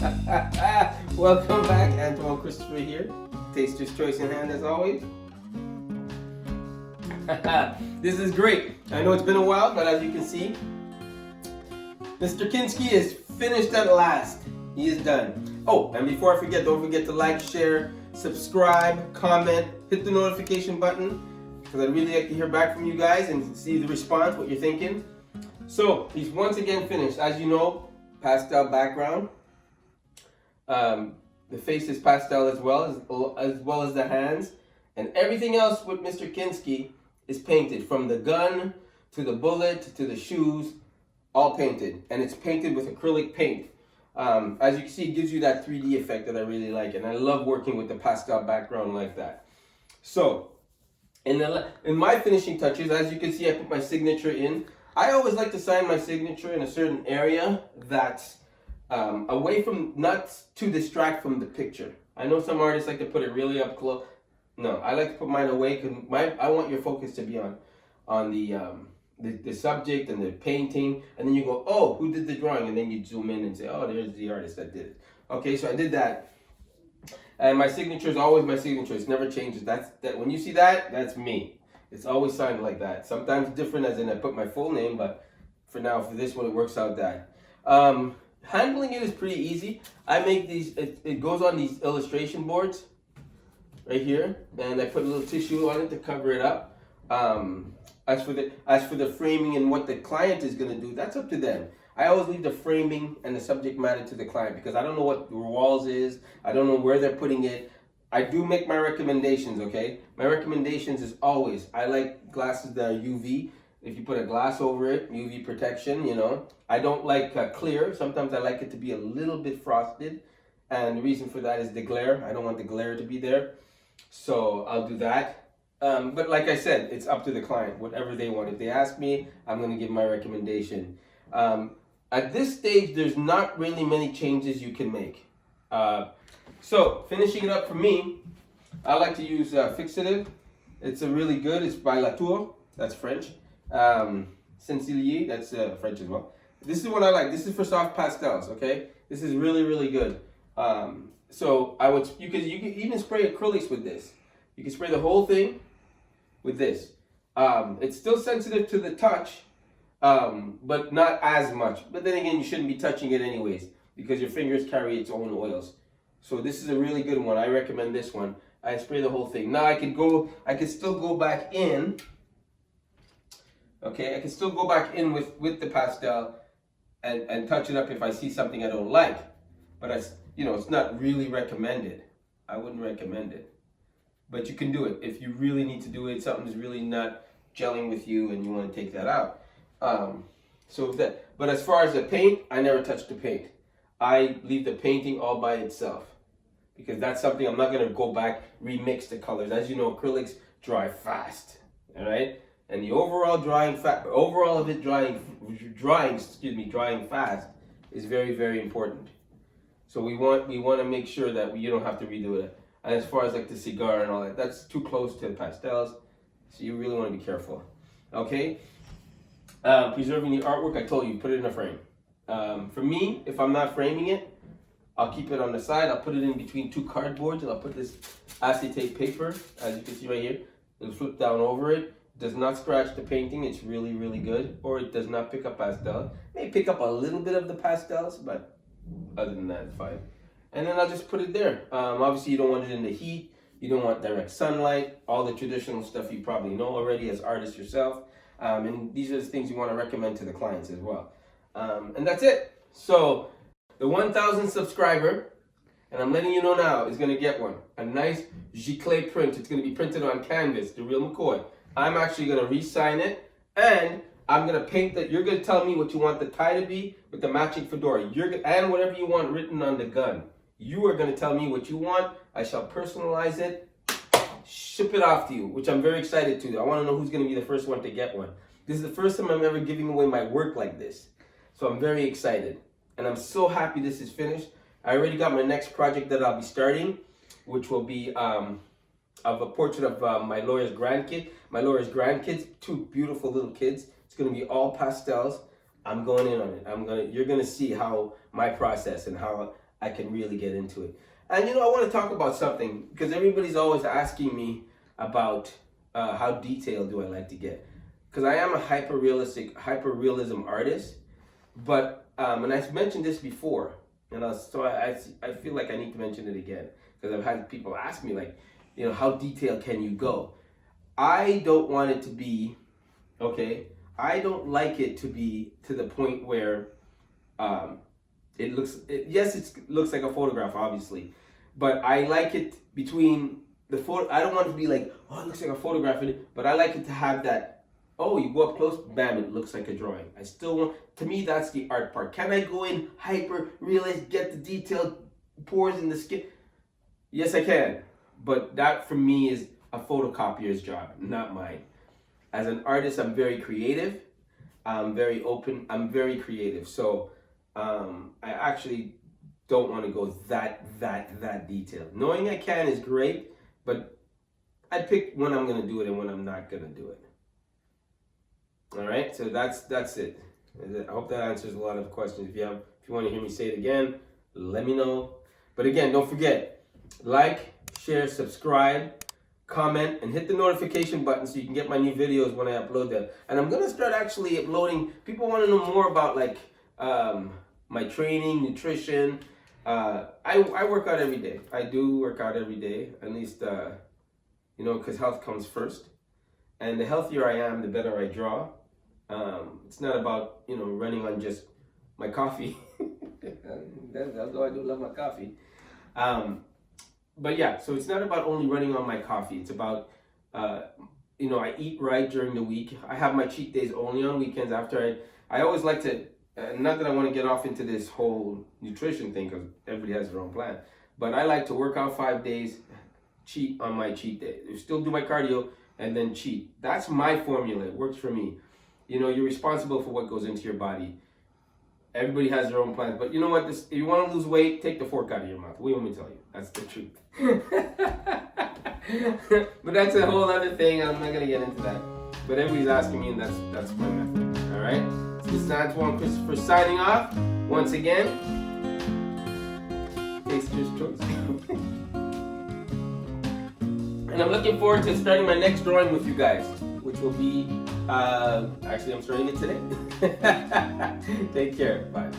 Welcome back, Antoine Christopher here. Taster's Choice in hand as always. This is great. I know it's been a while, but as you can see, Mr. Kinski is finished at last. He is done. Oh, and before I forget, don't forget to like, share, subscribe, comment, hit the notification button, because I'd really like to hear back from you guys and see the response, what you're thinking. So, he's once again finished. As you know, pastel background. The face is pastel as well as the hands. And everything else with Mr. Kinski is painted, from the gun to the bullet to the shoes, all painted. And it's painted with acrylic paint. As you can see, it gives you that 3D effect that I really like, and I love working with the pastel background like that. So, in my finishing touches, as you can see, I put my signature in. I always like to sign my signature in a certain area that's away from, not to distract from the picture. I know some artists like to put it really up close. No, I like to put mine away because I want your focus to be on the subject and the painting, and then you go, oh, who did the drawing? And then you zoom in and say, oh, there's the artist that did it. Okay, so I did that. And my signature is always my signature. It never changes. That when you see that, that's me. It's always signed like that. Sometimes different, as in I put my full name, but for now, for this one, it works out that. Handling it is pretty easy. I make these, it goes on these illustration boards right here, and I put a little tissue on it to cover it up. As for the framing and what the client is going to do, that's up to them. I always leave the framing and the subject matter to the client, because I don't know what the walls is. I don't know where they're putting it. I do make my recommendations, okay? My recommendations is always, I like glasses that are UV. If you put a glass over it, UV protection, you know. I don't like clear. Sometimes I like it to be a little bit frosted. And the reason for that is the glare. I don't want the glare to be there. So I'll do that. But like I said, it's up to the client, whatever they want. If they ask me, I'm going to give my recommendation. At this stage, there's not really many changes you can make. So finishing it up for me, I like to use Fixative. It's a really good. It's by Latour. That's French. Sensilier, that's French as well. This is what I like. This is for soft pastels, okay? This is really, really good. So you can even spray acrylics with this. You can spray the whole thing with this. It's still sensitive to the touch, but not as much. But then again, you shouldn't be touching it anyways, because your fingers carry its own oils. So this is a really good one. I recommend this one. I spray the whole thing. Now I could still go back in. Okay, I can still go back in with the pastel and touch it up if I see something I don't like. But it's not really recommended. I wouldn't recommend it. But you can do it if you really need to do it. Something's really not gelling with you and you want to take that out. But as far as the paint, I never touch the paint. I leave the painting all by itself, because that's something I'm not going to go back, remix the colors. As you know, acrylics dry fast, all right? And the overall drying fast is very, very important. So we want to make sure that you don't have to redo it. And as far as like the cigar and all that, that's too close to the pastels, so you really want to be careful. Okay. Preserving the artwork, I told you, put it in a frame. For me, if I'm not framing it, I'll keep it on the side. I'll put it in between two cardboards, and I'll put this acetate paper, as you can see right here. It'll flip down over it. Does not scratch the painting. It's really, really good. Or it does not pick up pastel. It may pick up a little bit of the pastels, but other than that, it's fine. And then I'll just put it there. Obviously, you don't want it in the heat. You don't want direct sunlight. All the traditional stuff you probably know already as artists yourself. And these are the things you want to recommend to the clients as well. And that's it. So the 1,000 subscriber, and I'm letting you know now, is going to get one. A nice giclée print. It's going to be printed on canvas, the real McCoy. I'm actually going to re-sign it, and I'm going to paint that. You're going to tell me what you want the tie to be with the matching fedora. And whatever you want written on the gun. You are going to tell me what you want. I shall personalize it, ship it off to you, which I'm very excited to. I want to know who's going to be the first one to get one. This is the first time I'm ever giving away my work like this. So I'm very excited. And I'm so happy this is finished. I already got my next project that I'll be starting, which will be of a portrait of my lawyer's grandkids, two beautiful little kids. It's going to be all pastels. I'm going in on it. You're going to see how my process and how I can really get into it. And I want to talk about something because everybody's always asking me about how detailed do I like to get. Because I am a hyper-realism artist, but and I've mentioned this before, and I feel like I need to mention it again because I've had people ask me like, how detailed can you go? I don't want it to be, okay. I don't like it to be to the point where it looks. It looks like a photograph, obviously, but I like it between the photo. I don't want it to be like, oh, it looks like a photograph, but I like it to have that. Oh, you go up close, bam, it looks like a drawing. I still want, to me, that's the art part. Can I go in hyper, realize, get the detailed pores in the skin? Yes, I can. But that, for me, is a photocopier's job, not mine. As an artist, I'm very creative. I'm very open. I'm very creative. So I actually don't want to go that detailed. Knowing I can is great, but I pick when I'm going to do it and when I'm not going to do it. All right, so that's it. I hope that answers a lot of questions. If you want to hear me say it again, let me know. But again, don't forget, like, share, subscribe, comment, and hit the notification button so you can get my new videos when I upload them. And I'm gonna start actually uploading. People want to know more about like my training, nutrition. I work out every day. I do work out every day, at least because health comes first. And the healthier I am, the better I draw. It's not about, running on just my coffee. Although I do love my coffee. But yeah, so it's not about only running on my coffee. It's about, I eat right during the week. I have my cheat days only on weekends after I always like to, not that I want to get off into this whole nutrition thing because everybody has their own plan. But I like to work out 5 days, cheat on my cheat day. Still do my cardio and then cheat. That's my formula. It works for me. You're responsible for what goes into your body. Everybody has their own plans. But you know what? If you want to lose weight, take the fork out of your mouth. What do you want me to tell you? That's the truth. But that's a whole other thing. I'm not going to get into that. But everybody's asking me, and that's my method. All right? So this is Antoine Christopher signing off. Once again, taster's choice. And I'm looking forward to starting my next drawing with you guys, which will be, actually I'm starting it today. Take care, bye.